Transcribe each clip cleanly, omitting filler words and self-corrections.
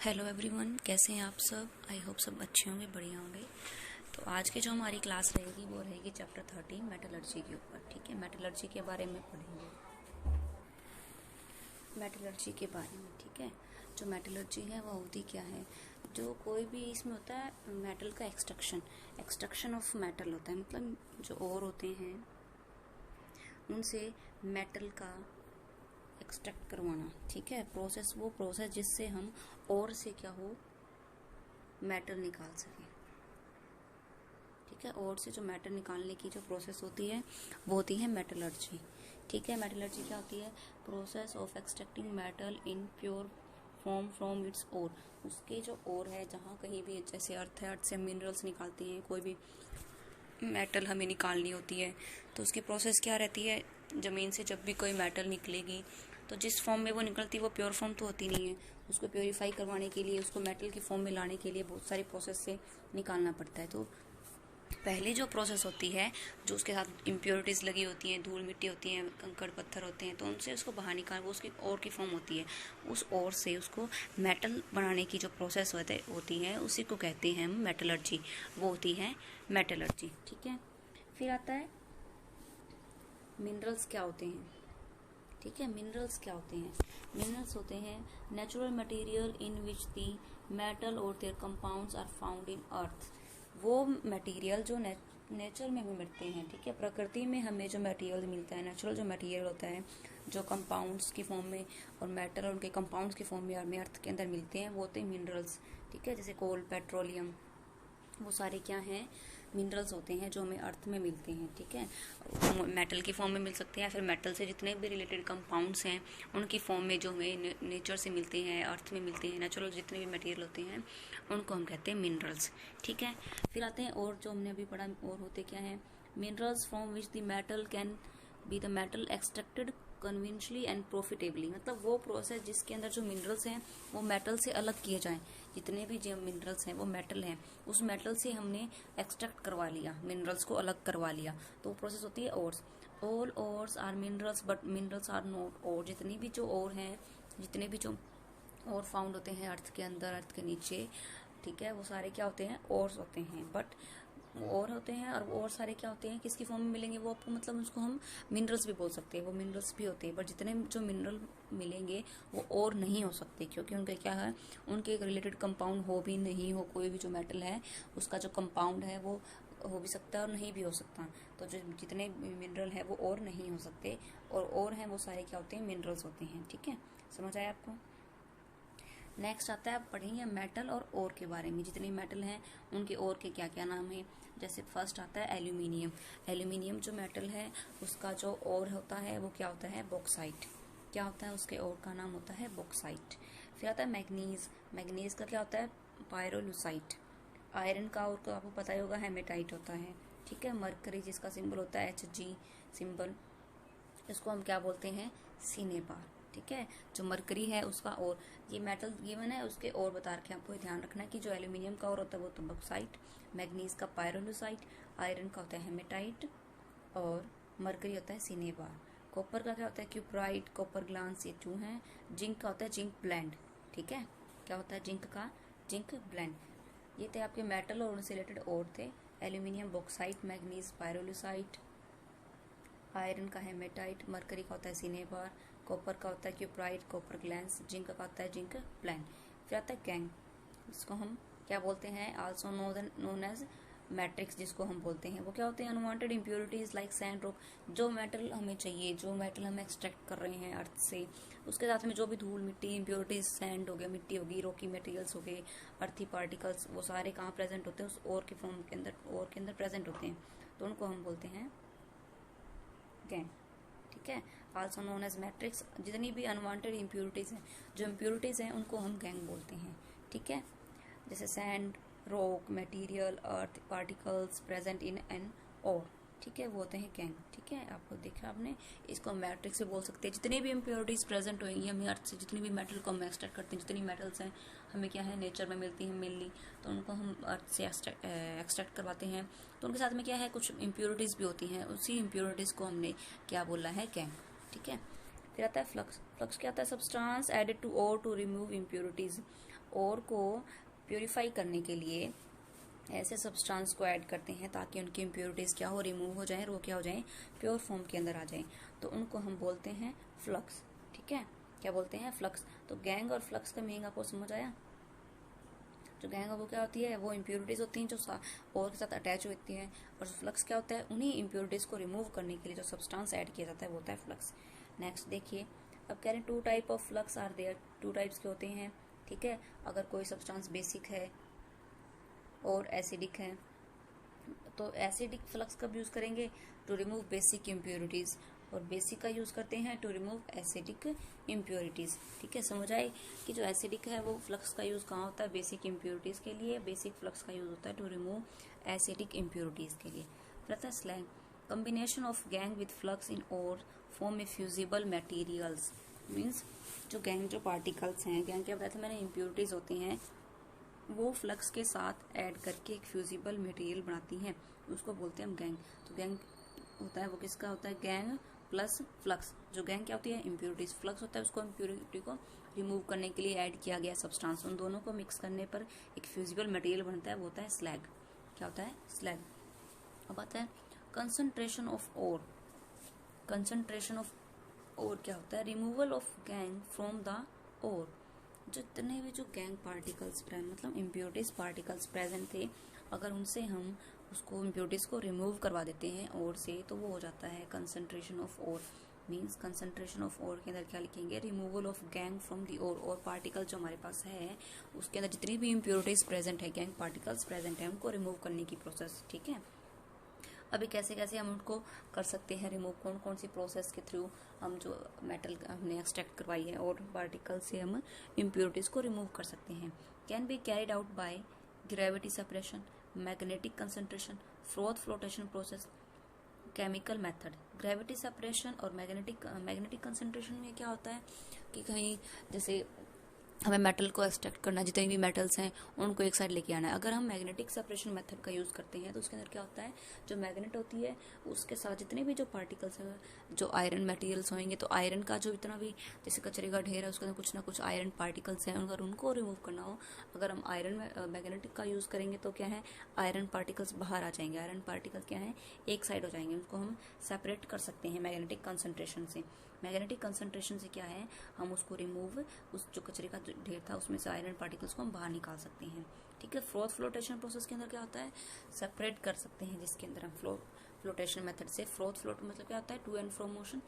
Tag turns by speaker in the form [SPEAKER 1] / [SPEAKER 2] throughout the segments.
[SPEAKER 1] Hello everyone, कैसे हैं आप सब। आई होप सब अच्छे होंगे, बढ़िया होंगे। तो आज की जो हमारी क्लास रहेगी वो रहेगी चैप्टर 13 मेटलर्जी के ऊपर। ठीक है, मेटलर्जी के बारे में पढ़ेंगे, मेटलर्जी के बारे में। ठीक है, जो मेटलर्जी है वो होती क्या है। जो कोई भी इसमें होता है मेटल का एक्सट्रैक्शन ऑफ मेटल होता है, मतलब जो ओर होते हैं उनसे मेटल का एक्सट्रैक्ट करवाना। ठीक है, प्रोसेस, वो प्रोसेस जिससे हम और से क्या हो मेटल निकाल सकें। ठीक है, और से जो मेटल निकालने की जो प्रोसेस होती है वो होती है मेटलर्जी। ठीक है, मेटलर्जी क्या होती है? Process of extracting metal in pure form from its ore. उसके जो ओर है, जहाँ कहीं भी, जैसे अर्थ है, अर्थ से मिनरल्स निकालती हैं, कोई भी मेटल हमें निकालनी होती है तो उसकी प्रोसेस क्या रहती है। ज़मीन से जब भी कोई मेटल निकलेगी तो जिस फॉर्म में वो निकलती है वो प्योर फॉर्म तो होती नहीं है। उसको प्योरीफाई करवाने के लिए, उसको मेटल की फॉर्म में लाने के लिए बहुत सारी प्रोसेस से निकालना पड़ता है। तो पहली जो प्रोसेस होती है, जो उसके साथ इम्प्योरिटीज़ लगी होती हैं, धूल मिट्टी होती हैं, कंकड़ पत्थर होते हैं, तो उनसे उसको बाहर निकाल, वो उसकी और की फॉर्म होती है। उस और से उसको मेटल बनाने की जो प्रोसेस होती है उसी को कहते हैं हम मेटलर्जी। वो होती है मेटलर्जी। ठीक है, फिर आता है मिनरल्स क्या होते हैं। ठीक है, मिनरल्स क्या होते हैं? मिनरल्स होते हैं natural material in which the metal और their compounds are found in earth. वो मटेरियल जो नेचर में हमें मिलते हैं। ठीक है, प्रकृति में हमें जो मटेरियल मिलता है, नेचुरल जो मटेरियल होता है, जो कंपाउंड्स की फॉर्म में और मेटल और उनके कंपाउंड्स की फॉर्म में हमें अर्थ के अंदर मिलते हैं, वो होते हैं मिनरल्स। ठीक है, जैसे कोल, पेट्रोलियम, वो सारे क्या हैं? मिनरल्स होते हैं जो हमें अर्थ में मिलते हैं। ठीक है, मेटल की फॉर्म में मिल सकते हैं, फिर मेटल से जितने भी रिलेटेड कंपाउंड्स हैं उनकी फॉर्म में जो हमें नेचर से मिलते हैं, अर्थ में मिलते हैं, नेचुरल जितने भी मटेरियल होते हैं उनको हम कहते हैं मिनरल्स। ठीक है, फिर आते हैं और, जो हमने अभी पढ़ा, और होते क्या हैं? Minerals from which the metal can be the metal extracted conventionally and profitably. मतलब वो प्रोसेस जिसके अंदर जो मिनरल्स हैं वो मेटल से अलग किए जाएं। जितने भी जो मिनरल्स हैं वो मेटल हैं, उस मेटल से हमने एक्सट्रैक्ट करवा लिया, मिनरल्स को अलग करवा लिया, तो वो प्रोसेस होती है ores. All ores are minerals but minerals are not ore. जितनी भी जो ओर हैं, जितने भी जो और फाउंड होते हैं अर्थ के अंदर, अर्थ के नीचे, ठीक है, वो सारे क्या होते हैं? ओर्स होते हैं। बट और होते हैं, और सारे क्या होते हैं, किसकी फॉर्म में मिलेंगे? वो आपको, मतलब उसको हम मिनरल्स भी बोल सकते हैं, वो मिनरल्स भी होते हैं। बट जितने जो मिनरल मिलेंगे वो और नहीं हो सकते, क्योंकि उनके क्या है, उनके एक रिलेटेड कंपाउंड हो भी नहीं हो। कोई भी जो मेटल है उसका जो कंपाउंड है वो हो भी सकता है और नहीं भी हो सकता। तो जो जितने मिनरल है वो और नहीं हो सकते, और हैं वो सारे क्या होते हैं? मिनरल्स होते हैं। ठीक है, समझ आया आपको? नेक्स्ट आता है, आप पढ़ेंगे मेटल और ओर के बारे में। जितने मेटल हैं उनके ओर के क्या क्या नाम है। जैसे फर्स्ट आता है एल्यूमिनियम। एल्यूमिनियम जो मेटल है उसका जो ओर होता है वो क्या होता है? बॉक्साइट। क्या होता है? उसके ओर का नाम होता है बॉक्साइट। फिर आता है मैग्नीज। मैग्नीज का क्या होता है? पायरोलुसाइट। आयरन का ओर का आपको पता ही होगा, हेमेटाइट होता है। ठीक है, मरकरी जिसका सिंबल होता है Hg सिंबल, इसको हम क्या बोलते हैं? सिनेबार। ठीक है, जो मरकरी है उसका और, ये मेटल गिवन है उसके और बता रखे, आपको ध्यान रखना है कि जो एल्यूमिनियम का और होता है वो तो बॉक्साइट, मैग्नीज का पायरोलुसाइट, आयरन का होता है हेमेटाइट और मरकरी होता है सिनेबार। कॉपर का क्या होता है? क्यूप्राइट, कॉपर ग्लांस, ये 2 हैं। जिंक का होता है जिंक ब्लेंड। ठीक है, क्या होता है जिंक का? Zinc blende. ये थे आपके मेटल और उनसे रिलेटेड और थे। Aluminium bauxite, manganese pyrolusite, iron का हेमेटाइट, मरकरी का होता है सिनेबार, कॉपर का होता है क्यूप्राइट, कॉपर ग्लैंस, जिंक का होता है जिंक ब्लेंड। फिर आता है गैंग, जिसको हम क्या बोलते हैं? आल्सो नोन एज मैट्रिक्स, जिसको हम बोलते हैं। वो क्या होते हैं? Unwanted impurities like sand, rock. जो मेटल हमें चाहिए, जो मेटल हम एक्सट्रैक्ट कर रहे हैं अर्थ से, उसके साथ में जो भी धूल मिट्टी इम्प्योरिटीज, सैंड हो गया, मिट्टी होगी, रॉकी मटेरियल्स हो गए, अर्थी पार्टिकल्स, वो सारे कहाँ प्रेजेंट होते हैं? उस ओर के फॉर्म के अंदर, ओर के अंदर प्रेजेंट होते हैं, तो उनको हम बोलते हैं गैंग। ठीक है, आल्सो नोन एज मैट्रिक्स। जितनी भी अनवांटेड इम्प्योरिटीज हैं, जो इम्प्योरिटीज हैं उनको हम गैंग बोलते हैं। ठीक है, जैसे sand, rock, material, earth particles present in an ore. ठीक है, वो होते हैं गैंग। ठीक है, आपको देखा आपने, इसको मैट्रिक्स से बोल सकते हैं। जितनी भी इम्प्योरिटीज प्रेजेंट होंगी हमें अर्थ से, जितनी भी मेटल को हम एक्सट्रैक्ट करते हैं, जितनी मेटल्स हैं हमें क्या है नेचर में मिलती हैं मेनली, तो उनको हम अर्थ से एक्सट्रैक्ट करवाते हैं। तो उनके साथ में क्या है, कुछ इम्प्योरिटीज भी होती हैं, उसी इम्प्योरिटीज को हमने क्या बोला है? गैंग। ठीक है, फिर आता है फ्लक्स। फ्लक्स क्या होता है? Substance added to ore to remove impurities. Ore को प्योरीफाई करने के लिए ऐसे सब्सटेंस को ऐड करते हैं ताकि उनकी इम्प्योरिटीज क्या हो, रिमूव हो जाए, वो क्या हो जाए, प्योर फॉर्म के अंदर आ जाए, तो उनको हम बोलते हैं फ्लक्स। ठीक है, क्या बोलते हैं? फ्लक्स। तो गैंग और फ्लक्स का मीनिंग आपको समझ आया? जो गैंग वो क्या होती है? वो इम्प्योरिटीज होती हैं जो और के साथ अटैच होती हैं, और फ्लक्स क्या होता है? उन्हीं इम्प्योरिटीज को रिमूव करने के लिए जो सब्सटेंस ऐड किया जाता है वो होता है फ्लक्स। नेक्स्ट देखिए, अब कह रहे हैं 2 type of flux are there. 2 types के होते हैं। ठीक है, अगर कोई सब्सटेंस बेसिक है और एसिडिक है, तो एसिडिक फ्लक्स कब यूज करेंगे? टू रिमूव बेसिक इम्प्योरिटीज, और बेसिक का यूज करते हैं टू रिमूव एसिडिक इम्प्योरिटीज। ठीक है, समझ आए कि जो एसिडिक है वो फ्लक्स का यूज कहाँ होता है? बेसिक इम्प्योरिटीज के लिए। बेसिक फ्लक्स का यूज होता है टू रिमूव एसिडिक इम्प्योरिटीज के लिए। फिर slang, combination of gang with flux in और फॉर्म ए फ्यूजिबल मटेरियल्स। मीन्स जो गैंग, जो पार्टिकल्स हैं, गैंग क्या बताया था मैंने? इम्प्योरिटीज होती हैं, वो फ्लक्स के साथ ऐड करके एक फ्यूजिबल मटेरियल बनाती हैं, उसको बोलते हैं हम गैंग। तो गैंग होता है वो किसका होता है? Gang plus flux. जो गैंग क्या होती है? इम्प्योरिटीज। फ्लक्स होता है उसको इम्प्योरिटी को रिमूव करने के लिए ऐड किया गया सब्सटेंस, उन दोनों को मिक्स करने पर एक फ्यूजिबल मटेरियल बनता है, वो होता है स्लैग। क्या होता है? स्लैग। अब आता है concentration of ore. Concentration of ore क्या होता है? Removal of gangue from the ore. जितने भी जो गैंग पार्टिकल्स मतलब इम्प्योरिटीज पार्टिकल्स प्रेजेंट थे, अगर उनसे हम उसको इम्प्योरिटीज को रिमूव करवा देते हैं ओर से, तो वो हो जाता है concentration of ore. Means concentration of ore के अंदर क्या लिखेंगे? Removal of gangue from the ore. और पार्टिकल जो हमारे पास है उसके अंदर जितनी भी इम्प्योरिटीज प्रेजेंट है, गैंग पार्टिकल्स प्रेजेंट है, उनको रिमूव करने की प्रोसेस। ठीक है, अभी कैसे कैसे हम उनको कर सकते हैं रिमूव, कौन कौन सी प्रोसेस के थ्रू हम जो मेटल हमने एक्सट्रैक्ट करवाई है और पार्टिकल से हम इम्प्योरिटीज को रिमूव कर सकते हैं। Can be carried out by gravity separation, magnetic concentration, froth flotation process, chemical method. Gravity separation और मैग्नेटिक कंसंट्रेशन में क्या होता है कि कहीं जैसे हमें मेटल को एक्सट्रैक्ट करना, जितने भी मेटल्स हैं उनको एक साइड लेके आना है। अगर हम मैग्नेटिक सेपरेशन मेथड का यूज करते हैं तो उसके अंदर क्या होता है? जो मैग्नेट होती है उसके साथ जितने भी जो पार्टिकल्स हैं, जो आयरन मटेरियल्स होंगे, तो आयरन का जो इतना भी जैसे कचरे का ढेर है उसके अंदर कुछ ना कुछ आयरन पार्टिकल्स हैं, अगर उनको रिमूव करना हो, अगर हम आयरन मैग्नेटिक का यूज करेंगे तो क्या है? आयरन पार्टिकल्स बाहर आ जाएंगे। आयरन पार्टिकल्स क्या है? एक साइड हो जाएंगे, उनको हम सेपरेट कर सकते हैं मैग्नेटिक कंसंट्रेशन से। मैग्नेटिक कंसंट्रेशन से क्या है? हम उसको रिमूव, उस जो कचरे का ढेर था उसमें से आयरन पार्टिकल्स को हम बाहर निकाल सकते हैं। ठीक है, फ्रोथ फ्लोटेशन प्रोसेस के अंदर क्या होता है? सेपरेट कर सकते हैं, जिसके अंदर हम फ्लोटेशन मेथड से, फ्रोथ फ्लोट मतलब क्या होता है? टू एंड फ्रो मोशन,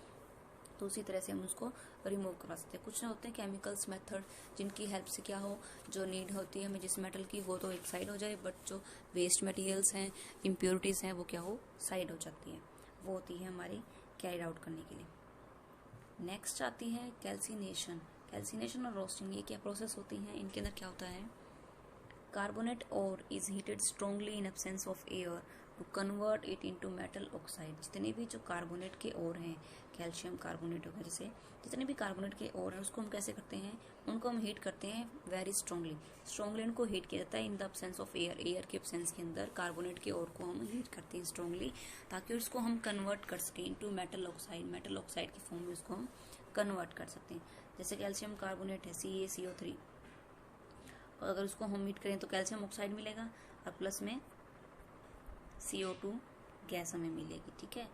[SPEAKER 1] तो उसी तरह से हम उसको रिमूव करवा सकते हैं। कुछ ना होते हैं केमिकल्स मेथड जिनकी हेल्प से क्या हो, जो नीड होती है हमें जिस मेटल की वो तो एक साइड हो जाए, बट जो वेस्ट मटेरियल्स हैं, इम्प्योरिटीज हैं, वो क्या हो? साइड हो जाती है। वो होती है हमारी कैरिड आउट करने के लिए। नेक्स्ट आती है कैल्सिनेशन। कैल्सिनेशन और रोस्टिंग, ये क्या प्रोसेस होती हैं? इनके अंदर क्या होता है? Carbonate ore is heated strongly in absence of air to convert it into metal oxide. जितने भी जो कार्बोनेट के ओर हैं, कैल्शियम कार्बोनेट होगा, जैसे जितने भी कार्बोनेट के ओर हैं उसको हम कैसे करते हैं? उनको हम हीट करते हैं वेरी स्ट्रांगली उनको हीट किया जाता है in the absence of air. Air के एब्सेंस के अंदर कार्बोनेट के ओर को हम हीट करते हैं स्ट्रांगली, ताकि उसको हम कन्वर्ट कर सकें into metal oxide. Metal oxide की फॉर्म में उसको हम कन्वर्ट कर सकते हैं। जैसे कैल्शियम कार्बोनेट है CaCO3, और अगर उसको हम हीट करें तो कैल्शियम ऑक्साइड मिलेगा और प्लस में CO2 गैस हमें मिलेगी। ठीक है,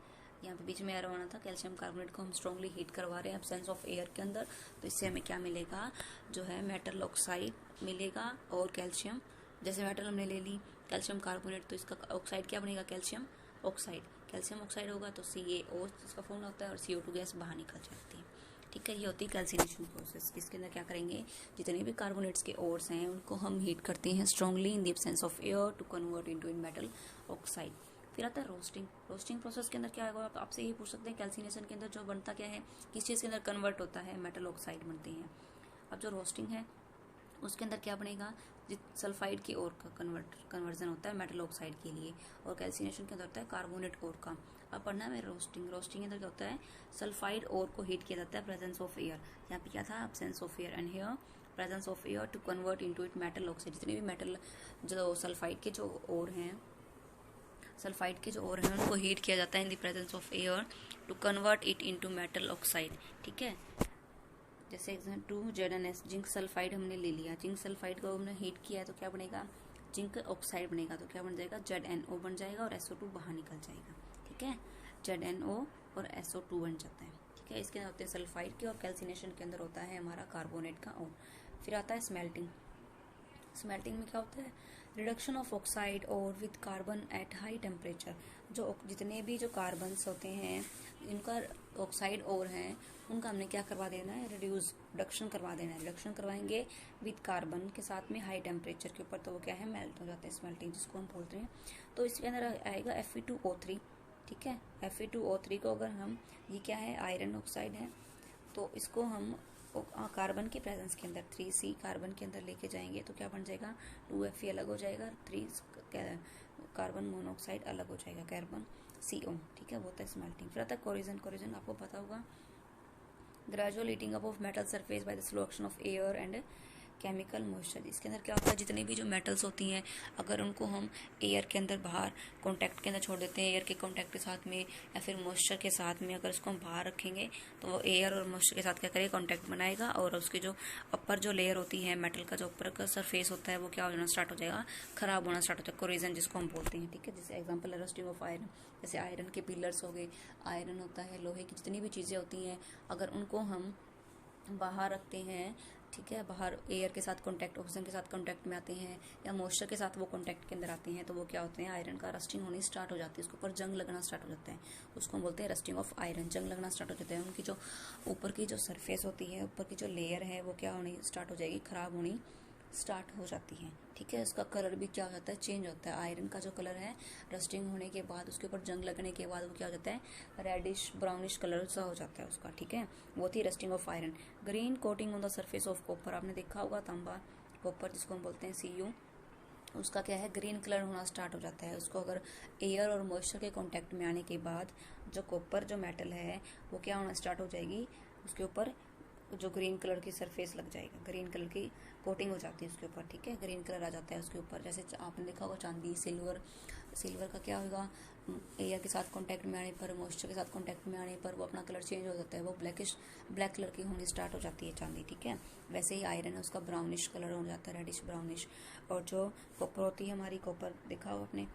[SPEAKER 1] यहाँ पे बीच में एरो आना था। कैल्शियम कार्बोनेट को हम स्ट्रांगली हीट करवा रहे हैं एब्सेंस ऑफ एयर के अंदर, तो इससे हमें क्या मिलेगा? जो है मेटल ऑक्साइड मिलेगा। और कैल्शियम, जैसे मेटल हमने ले ली कैल्शियम कार्बोनेट, तो इसका ऑक्साइड क्या बनेगा? Calcium oxide. कैल्शियम ऑक्साइड होगा तो CaO इसका फॉर्मूला होता है, और CO2 गैस बाहर निकल जाती है। ठीक है, ये होती है कैल्सिनेशन प्रोसेस। इसके अंदर क्या करेंगे? जितने भी कार्बोनेट्स के ओर्स हैं उनको हम हीट करते हैं strongly in the absence of air to convert into in metal oxide. फिर आता है रोस्टिंग। रोस्टिंग प्रोसेस के अंदर क्या होगा? आप आपसे ये पूछ सकते हैं कैल्सिनेशन के अंदर जो बनता क्या है, किस चीज़ के अंदर कन्वर्ट होता है? मेटल ऑक्साइड बनते हैं। अब जो रोस्टिंग है उसके अंदर क्या बनेगा? सल्फाइड की ओर का कन्वर्जन होता है मेटल ऑक्साइड के लिए, और कैल्सिनेशन के अंदर होता है कार्बोनेट ओर का। अब पढ़ना है रोस्टिंग। रोस्टिंग के अंदर क्या होता है? सल्फाइड ओर को हीट किया जाता है प्रेजेंस ऑफ एयर। यहाँ पे क्या था? Absence of air, and here presence of air to convert into it metal oxide. जितने भी मेटल जो सल्फाइड के जो ओर हैं सल्फाइड के जो ओर हैं उनको हीट किया जाता है in the presence of air to convert it into metal oxide. ठीक है, जैसे एग्जाम्पल 2ZnS जिंक सल्फाइड हमने ले लिया, जिंक सल्फाइड को हमने हीट किया है तो क्या बनेगा, जिंक ऑक्साइड बनेगा, तो क्या बन जाएगा, ZnO बन जाएगा और SO2 बाहर निकल जाएगा। ठीक है, ZnO और SO2 बन जाता है। ठीक है, इसके अंदर होते हैं सल्फाइड के, और कैल्सिनेशन के अंदर होता है हमारा कार्बोनेट का ओर। फिर आता है स्मेल्टिंग। स्मेल्टिंग में क्या होता है, रिडक्शन ऑफ ऑक्साइड और with carbon at high temperature. जो जितने भी जो कार्बन्स होते हैं इनका ऑक्साइड और हैं उनका हमने क्या करवा देना है, रिडक्शन करवा देना है। रिडक्शन करवाएंगे विद कार्बन के साथ में हाई टेम्परेचर के ऊपर, तो वो क्या है, मेल्ट हो जाते हैं, स्मेल्टिंग जिसको हम बोलते हैं। तो इसके अंदर आएगा Fe2O3। ठीक है, Fe2O3 को अगर हम, ये क्या है, आयरन ऑक्साइड है, तो इसको हम कार्बन के प्रेजेंस के अंदर 3C कार्बन के अंदर लेके जाएंगे तो क्या बन जाएगा, 2Fe अलग हो जाएगा, 3 कार्बन मोनोऑक्साइड अलग हो जाएगा, कार्बन CO। ठीक है, वो होता है स्मेल्टिंग। फिर आता है कोरिजन। कोरिजन आपको पता होगा, gradual heating up of metal surface by the slow action of air and chemical moisture. इसके अंदर क्या होता है, जितनी भी जो मेटल्स होती हैं अगर उनको हम एयर के अंदर बाहर कांटेक्ट के अंदर छोड़ देते हैं, एयर के कांटेक्ट के साथ में या फिर मॉइस्चर के साथ में अगर उसको हम बाहर रखेंगे तो वो एयर और मॉइस्चर के साथ क्या करेगा, कांटेक्ट बनाएगा और उसकी जो अपर जो लेयर होती है मेटल का, जो ऊपर का सरफेस होता है वो क्या होना स्टार्ट हो जाएगा, खराब होना स्टार्ट हो जाएगा, कोरिजन जिसको हम बोलते हैं। ठीक है, जैसे एग्जाम्पल रस्टिंग ऑफ आयरन, जैसे आयरन के पिलर्स हो गए, आयरन होता है, लोहे की जितनी भी चीज़ें होती हैं अगर उनको हम बाहर रखते हैं, ठीक है, बाहर एयर के साथ कांटेक्ट, ऑक्सीजन के साथ कांटेक्ट में आते हैं या मॉइस्चर के साथ वो कांटेक्ट के अंदर आते हैं, तो वो क्या होते हैं, आयरन का रस्टिंग होनी स्टार्ट हो जाती है, उसके ऊपर जंग लगना स्टार्ट हो जाता है, उसको हम बोलते हैं रस्टिंग ऑफ आयरन। जंग लगना स्टार्ट हो जाता है, उनकी जो ऊपर की जो सरफेस होती है, ऊपर की जो लेयर है वो क्या होनी स्टार्ट हो जाएगी, खराब होनी स्टार्ट हो जाती है। ठीक है, उसका कलर भी क्या हो जाता है, चेंज होता है। आयरन का जो कलर है रस्टिंग होने के बाद, उसके ऊपर जंग लगने के बाद वो क्या हो जाता है, रेडिश ब्राउनिश कलर सा हो जाता है उसका। ठीक है, वो थी rusting of iron. Green coating on the surface of copper, आपने देखा होगा तांबा कॉपर जिसको हम बोलते हैं Cu, उसका क्या है, ग्रीन कलर होना स्टार्ट हो जाता है। उसको अगर एयर और मॉइस्चर के कांटेक्ट में आने के बाद जो कॉपर जो मेटल है वो क्या होना स्टार्ट हो जाएगी, उसके ऊपर जो ग्रीन कलर की सरफेस लग जाएगा, ग्रीन कलर की कोटिंग हो जाती है उसके ऊपर। ठीक है, ग्रीन कलर आ जाता है उसके ऊपर। जैसे आपने देखा होगा चांदी, सिल्वर, सिल्वर का क्या होगा, एयर के साथ कांटेक्ट में आने पर, मॉइस्चर के साथ कांटेक्ट में आने पर वो अपना कलर चेंज हो जाता है, वो ब्लैक कलर की होनी स्टार्ट हो जाती है चांदी। ठीक है, वैसे ही आयरन है, उसका ब्राउनिश कलर हो जाता है, रेडिश ब्राउनिश। और जो कॉपर होती है हमारी, कॉपर देखा होगा आपने,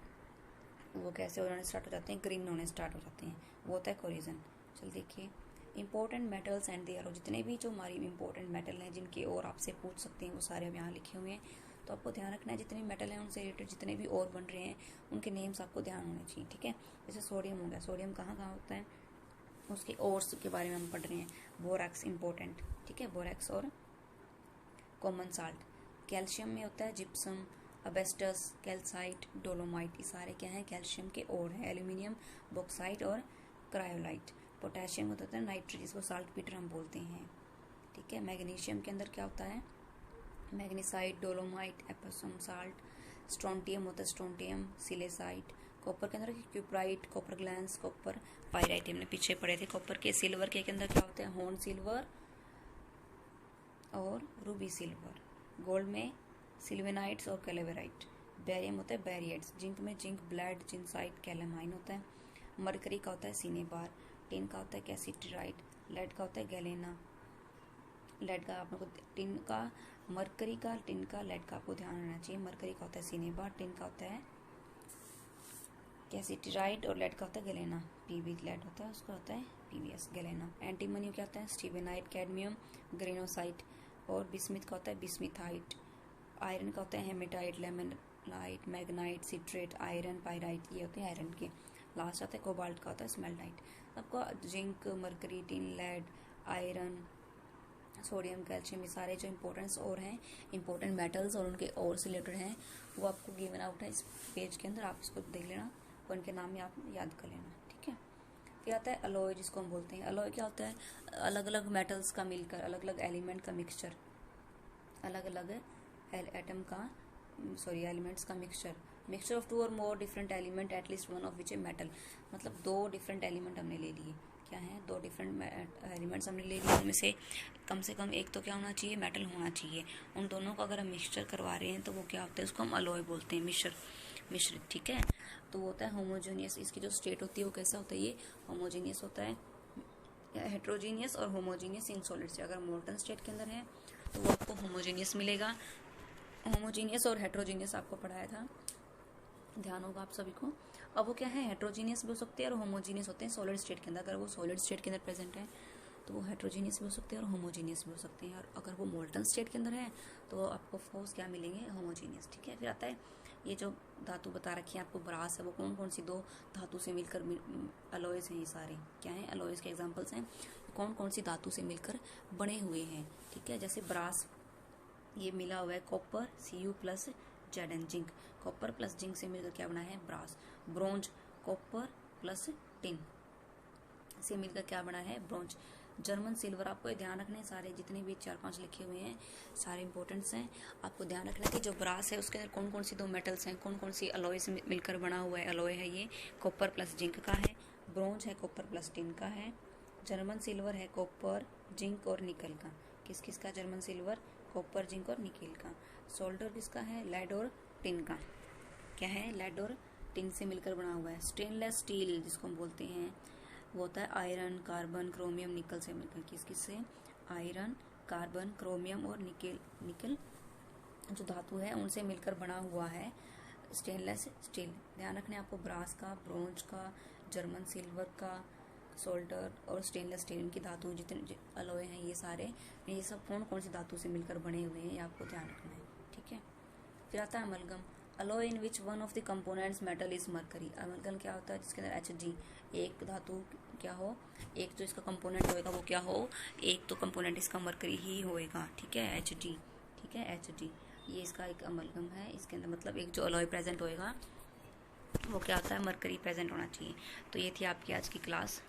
[SPEAKER 1] वो कैसे होने स्टार्ट हो जाते हैं, ग्रीन होने स्टार्ट हो जाते हैं, वो होता है कोरिजन। चल देखिए, इंपॉर्टेंट मेटल्स एंड देयर, जितने भी जो हमारी इंपॉर्टेंट मेटल हैं जिनके और आपसे पूछ सकते हैं वो सारे अब यहाँ लिखे हुए हैं, तो आपको ध्यान रखना है जितने मेटल हैं उनसे रिलेटेड जितने भी और बन रहे हैं उनके नेम्स आपको ध्यान होने चाहिए। ठीक है, जैसे सोडियम हो गया, सोडियम कहाँ कहाँ होता है, उसके ओर्स के बारे में हम पढ़ रहे हैं। बोरैक्स इंपॉर्टेंट, ठीक है, बोरैक्स और कॉमन साल्ट। कैल्शियम में होता है जिप्सम, अबेस्टस, कैल्साइट, डोलोमाइट, ये सारे क्या हैं, कैल्शियम के ओर हैं। एल्यूमिनियम, बॉक्साइट और क्रायोलाइट। पोटेशियम होता है नाइट्रेट, जिसको साल्ट पीटर हम बोलते हैं। ठीक है, मैग्नीशियम के अंदर क्या होता है, magnesite, dolomite, Epsom salt. Strontium होता है स्ट्रोंटियम, सिलेसाइट। कॉपर के अंदर cuprite, copper glance, copper pyrite, हमने पीछे पढ़े थे कॉपर के। सिल्वर के अंदर क्या होता है, होर्न सिल्वर और रूबी सिल्वर। गोल्ड में सिल्वेनाइट्स और कैलेवेराइट। बैरियम होता है बैरियट्स। जिंक में जिंक ब्लेड, जिंसाइट, कैलेमाइन होता है। मरकरी का होता है सिनेबार। टिन का होता है कैसिट्राइट। लेड का होता है गैलेना। लेड का आप लोग टिन का, मरकरी का, टिन का, लेड का आपको ध्यान रखना चाहिए। मरकरी का होता है सिनेबार, टिन का होता है कैसिट्राइट और लेड का होता है गैलेना। पीबी लेड होता है, उसका होता है पीबीएस गैलेना। एंटीमनी क्या होता है स्टीवेनाइट, कैडमियम, ग्रेनोसाइट और बिस्मिथ का होता है बिस्मिथाइट। आयरन का होता है haematite, limonite, magnetite, siderite, iron, pyrite, ये होते हैं आयरन के। लास्ट आता है कोबाल्ट का होता है स्मेल्टाइट। आपको zinc, mercury, tin, lead, iron, sodium, calcium, ये सारे जो इंपॉर्टेंस और हैं, इंपॉर्टेंट मेटल्स और उनके और से रिलेटेड हैं, वो आपको गिवन आउट है इस पेज के अंदर। आप इसको देख लेना और उनके नाम आप याद कर लेना। ठीक है, फिर आता है अलॉय, जिसको हम बोलते हैं। अलॉय क्या होता है, अलग अलग मेटल्स का मिलकर, अलग अलग एलिमेंट का मिक्सचर, अलग अलग एटम का एलिमेंट्स का मिक्सचर ऑफ 2 और more different element at least one of which a metal. मतलब 2 डिफरेंट एलिमेंट हमने ले लिए। क्या है, 2 डिफरेंट एलिमेंट्स हमने ले लिए, उनमें से कम एक तो क्या होना चाहिए, मेटल होना चाहिए। उन दोनों का अगर हम मिक्सचर करवा रहे हैं तो वो क्या होता है, उसको हम अलॉय बोलते हैं, मिश्रित। ठीक है, तो वो होता है होमोजीनियस। इसकी जो स्टेट होती है वो कैसा होता है, ये होमोजीनियस होता है। हेट्रोजीनियस और होमोजीनियस इन सॉलिड से, अगर मोल्टन स्टेट के अंदर है तो वो आपको होमोजीनियस मिलेगा। होमोजीनियस और हेट्रोजीनियस आपको पढ़ाया था, ध्यान होगा आप सभी को। अब वो क्या है, हेट्रोजीनियस भी हो सकते हैं और होमोजीनियस होते हैं सॉलिड स्टेट के अंदर। अगर वो सॉलिड स्टेट के अंदर प्रेजेंट है तो वो हेट्रोजीनियस भी हो सकते हैं और होमोजीनियस भी हो सकते हैं, और अगर वो मोल्टन स्टेट के अंदर है तो आपको फोर्स क्या मिलेंगे, होमोजीनियस। ठीक है, फिर आता है ये जो धातु बता रखी है आपको, ब्रास है, वो कौन कौन सी दो धातु से मिलकर अलॉयज हैं, ये सारे क्या हैं, अलॉयज के एग्जांपल्स हैं, कौन कौन सी धातु से मिलकर बने हुए हैं। ठीक है, जैसे ब्रास ये मिला हुआ है copper Cu plus Z zinc, copper plus zinc से मिलकर क्या बना है, brass. Bronze copper plus tin से मिलकर क्या बना है, ब्रोंज। जर्मन सिल्वर, आपको ध्यान रखना है, सारे जितने भी 4-5 लिखे हुए हैं सारे इंपॉर्टेंट्स हैं। आपको ध्यान रखना है कि जो ब्रास है उसके अंदर कौन कौन सी दो मेटल्स हैं, कौन कौन सी अलॉय से मिलकर बना हुआ है। अलॉय है ये कॉपर प्लस जिंक का है, ब्रोंज है कॉपर प्लस टिन का है, जर्मन सिल्वर है कॉपर जिंक और निकल का। किस किस का, जर्मन सिल्वर कॉपर जिंक और निकेल का। सोल्डर किसका है, लेड और टिन का। क्या है, लेड और टिन से मिलकर बना हुआ है। स्टेनलेस स्टील जिसको हम बोलते हैं वो होता है आयरन कार्बन क्रोमियम निकल से मिलकर। किस किस से, आयरन कार्बन क्रोमियम और निकल जो धातु है उनसे मिलकर बना हुआ है स्टेनलेस स्टील। ध्यान रखने आपको, ब्रास का, ब्रोंज का, जर्मन सिल्वर का, सोल्डर और स्टेनलेस स्टील, इनकी धातु जितने अलॉय हैं ये सारे, ये सब कौन कौन सी धातु से मिलकर बने हुए हैं ये आपको ध्यान रखना है। ठीक है, फिर आता है amalgam. Alloy in which one of the components metal is mercury. Amalgam क्या होता है, जिसके अंदर Hg, एक धातु क्या हो, एक जो इसका कंपोनेंट होएगा वो क्या हो, एक तो कंपोनेंट इसका मरकरी ही होएगा। ठीक है, Hg। ठीक है, Hg ये इसका एक अमलगम है। इसके अंदर मतलब एक जो अलॉय प्रेजेंट होएगा वो क्या होता है, मरकरी प्रेजेंट होना चाहिए। तो ये थी आपकी आज की क्लास।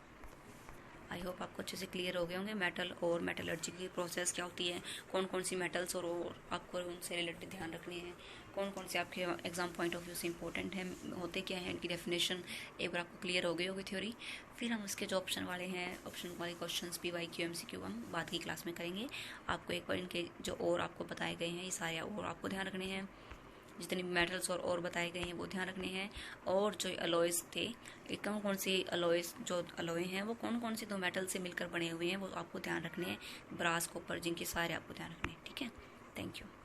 [SPEAKER 1] आई होप आपको अच्छे से क्लियर हो गए होंगे मेटल और मेटलर्जी की प्रोसेस क्या होती है, कौन कौन सी मेटल्स और आपको उनसे रिलेटेड ध्यान रखने हैं, कौन कौन से आपके एग्जाम पॉइंट ऑफ व्यू से इंपॉर्टेंट है, होते क्या हैं, इनकी डेफिनेशन एक बार आपको क्लियर हो गई होगी थ्योरी। फिर हम इसके जो ऑप्शन वाले हैं, ऑप्शन वाले क्वेश्चन PYQ MCQ हम बाद की क्लास में करेंगे। आपको एक बार इनके जो और आपको बताए गए हैं ये सारे और आपको ध्यान रखने हैं, जितने भी मेटल्स और बताए गए हैं वो ध्यान रखने हैं। और जो अलॉयज थे, कौन कौन सी अलॉयज जो अलॉय हैं वो कौन कौन सी दो मेटल से मिलकर बने हुए हैं वो आपको ध्यान रखने हैं। ब्रास कॉपर जिंक, सारे आपको ध्यान रखने हैं। ठीक है, थैंक यू।